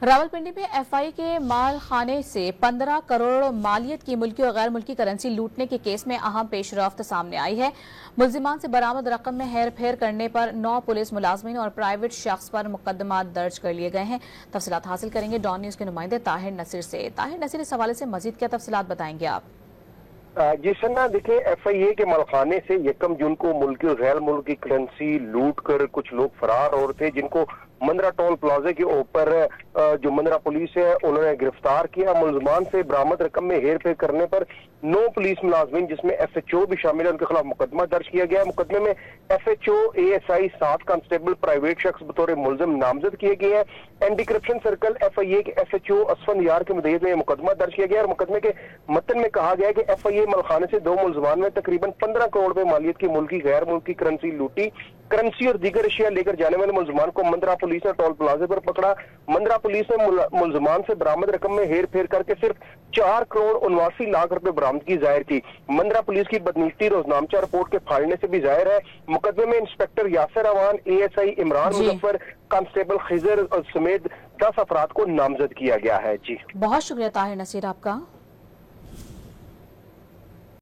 रावलपिंडी में एफआई के माल खाने से 15 करोड़ मालियत की मुल्की और गैर मुल्की करेंसी लूटने के केस में अहम पेशरफ्त सामने आई है। मुल्जिमान से बरामद रकम में हेर फेर करने पर 9 पुलिस मुलाजमीन और प्राइवेट शख्स पर मुकदमा दर्ज कर लिए गए हैं। तफसीलात हासिल करेंगे डॉन न्यूज के नुमाइंदे ताहिर नसीर से। ताहिर नसीर, इस हवाले से मजीद क्या तफसीलात बताएंगे आप? जी सन्ना, देखिए एफआईए के मलखाने से 1 जून को मुल्की और गैर मुल्की करेंसी लूट कर कुछ लोग फरार हो रहे थे, जिनको मंदरा टोल प्लाजा के ऊपर जो मंदरा पुलिस है उन्होंने गिरफ्तार किया। मुलजमान से बरामद रकम में हेर फेर करने पर 9 पुलिस मुलाजमीन जिसमें एफएचओ भी शामिल है, उनके खिलाफ मुकदमा दर्ज किया गया। मुकदमे में एफएचओ, एएसआई, 7 कांस्टेबल, प्राइवेट शख्स बतौर मुलजम नामजद किए गए हैं। एंटी करप्शन सर्कल एफआईए के एफएचओ असफन यार के मुद्दे में मुकदमा दर्ज किया गया और मुकदमे के मतन में कहा गया कि एफआईए मलखाने से 2 मुलजमान में तकरीबन 15 करोड़ रुपए मालियत की मुल्की गैर मुल्की करेंसी लूटी। करेंसी और दीगर अशिया लेकर जाने वाले मुलजमान को मंदरा पुलिस ने टोल प्लाजे पर पकड़ा। मंदरा पुलिस ने मुलजमान से बरामद रकम में हेर फेर करके सिर्फ 4 करोड़ 79 लाख रुपए बरामदगी जाहिर की। मंदरा पुलिस की बदनीति रोजनामचा रिपोर्ट के फाड़ने से भी जाहिर है। मुकदमे में inspector Yasir Awan, ASI Imran Muzaffar, constable Khizar समेत 10 अफराद को नामजद किया गया है। जी, बहुत शुक्रिया ताहिर नसीर आपका।